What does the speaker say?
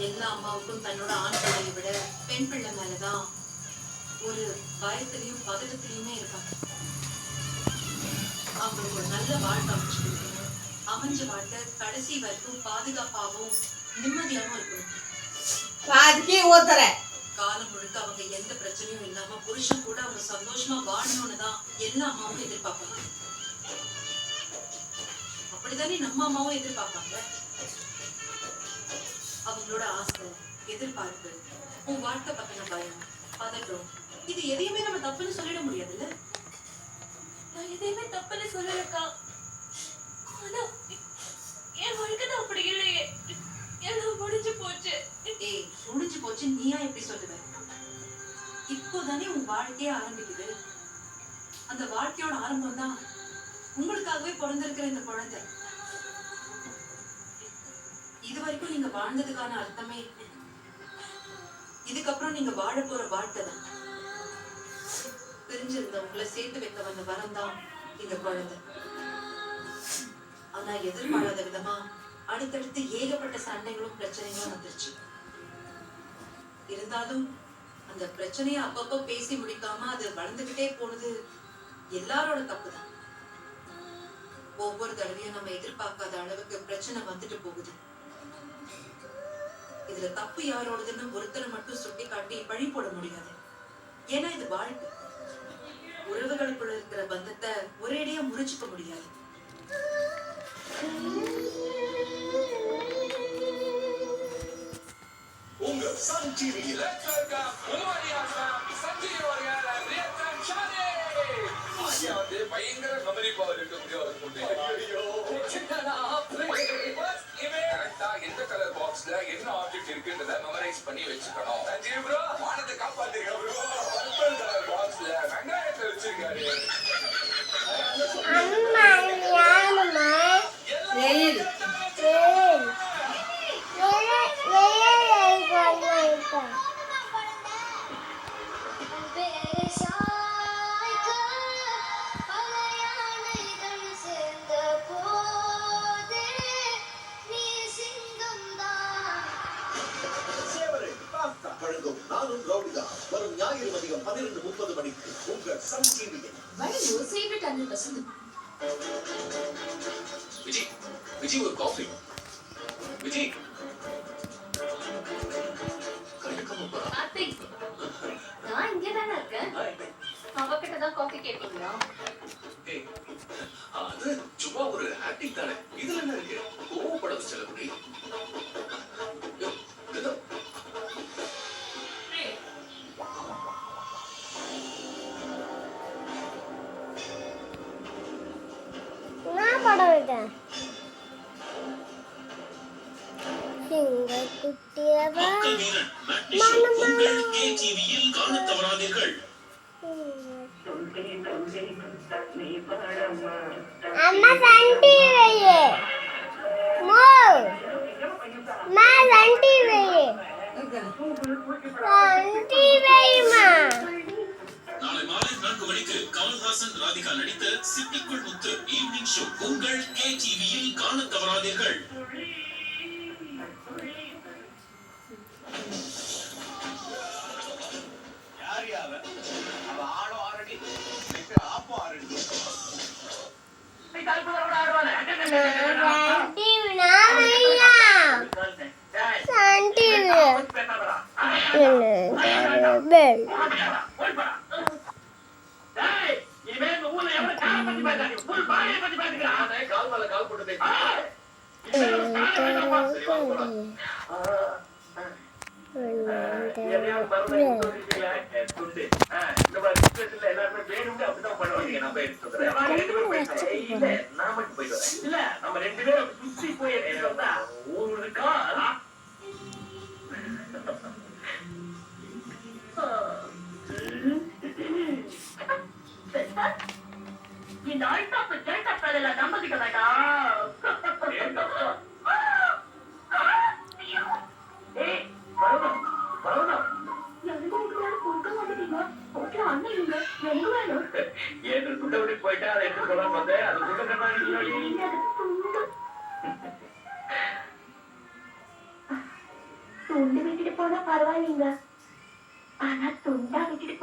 எல்லா அம்மாவுக்கும் தன்னோட ஆண் பிள்ளையை விட பெண் பிள்ளை மேலதான் ஒரு பயத்திலையும் பதட்டத்திலையுமே இருக்காங்க. அவங்களுக்கு ஒரு நல்ல வாழ்க்கை அமைச்சு கொடுக்கணும். அமைஞ்ச வாழ்க்கை கடைசி வரைக்கும் பாதுகாப்பாகவும் நிம்மதியாகவும் இருக்கணும். காலம் முழுக்க அவங்க எந்த பிரச்சனையும் இல்லாம புருஷன் கூட அவங்க சந்தோஷமா வாழணும்னு தான் எல்லா அம்மாவும் எதிர்பார்ப்பாங்க. அப்படித்தானே நம்ம அம்மாவும் எதிர்பார்ப்பாங்க. அவங்களோட ஆசை, எதிர்பார்ப்பு, உன் வாழ்க்கை பத்தின பயம், பதட்டம், இது எதையுமே நம்ம தப்புன்னு சொல்லிட முடியாதுல்ல. நான் எதையுமே தப்புன்னு சொல்லலக்கா. ஆனா என் வாழ்க்கை தான் அப்படி இல்லையே. எல்லாம் முடிஞ்சு போச்சு. ஏய், முடிஞ்சு போச்சு நீயா எப்படி சொல்லுவ? இப்போதானே உன் வாழ்க்கையே ஆரம்பிக்குது. அந்த வாழ்க்கையோட ஆரம்பம் தான் உங்களுக்காகவே பிறந்திருக்கிற இந்த குழந்தை. இது வரைக்கும் நீங்க வாழ்ந்ததுக்கான அர்த்தமே இதுக்கப்புறம் நீங்க வாழ போற வாழ்க்கை தான். பிரிஞ்சிருந்தவங்களை சேர்த்து வைக்க வந்த வரம் தான் இந்த குழந்தை. ஆனா எதிர்பாராத விதமா அடுத்தடுத்து ஏகப்பட்ட சண்டைகளும் பிரச்சனைகளும் வந்துருச்சு. இருந்தாலும் அந்த பிரச்சனையை அப்பப்போ பேசி முடிக்காம அது வளர்ந்துகிட்டே போனது எல்லாரோட தப்பு தான். ஒவ்வொரு தடவையும் நம்ம எதிர்பார்க்காத அளவுக்கு பிரச்சனை வந்துட்டு போகுது. இதுல தப்பு யாரோடதுன்னு ஒருத்தரை மட்டும் சுட்டி காட்டி பழி போட முடியாது. ஏன்னா இது வாழ்க்கை. உறவுகளுக்குள்ள இருக்கிற பந்தத்தை ஒரேடியா முறிச்சுக்க முடியாது. உங்க சன் டிவியில பயங்கர மெமரி பவர் இருக்கக்கூடிய ஒரு பொண்ணு. எந்த கலர் பாக்ஸ்ல என்ன ஆப்ஜெக்ட் இருக்குன்றத மெமரைஸ் பண்ணி வச்சுக்கணும். ப்ரோ வானத்தை காப்பாத்திருக்க ப்ரோ. பர்பிள் கலர் பாக்ஸ்ல வெங்காயத்தை வச்சிருக்காரு. நானும் ரவுடிதா வரும் ஞாயிறு மதியம் 12:30 மணிக்கு உங்க சன் டிவியில். விஜய் விஜய் ஒரு காஃபி. விஜய் நான் இங்கே தானே இருக்கேன். அவகிட்ட தான் காஃபி கேட்பீங்களா? அது சும்மா ஒரு ஆக்டிங் தானே. இதுல என்ன இருக்கு? கோவப்படாத செலவுடி. அம்மா சண்டி வையே மோ மா சண்டி வையே சண்டி வைமா. நாளை மாலை 4 மணிக்கு கமல்ஹாசன் ராதிகா நடித்த சிட்டிக்குள் முத்து ஈவினிங் ஷோ உங்கள் கே டிவியில் காணத் தவறாதீர்கள். இந்த அல்டாப்பு ஜெல்டாப் அதெல்லாம் நம்பிக்க வேண்டாம். போயிட்டா அதை எடுத்து சொல்ல பார்த்தேன். அது துண்டு விட்டுட்டு போனா பரவாயில்லைங்க ஆனா துண்டா விட்டுட்டு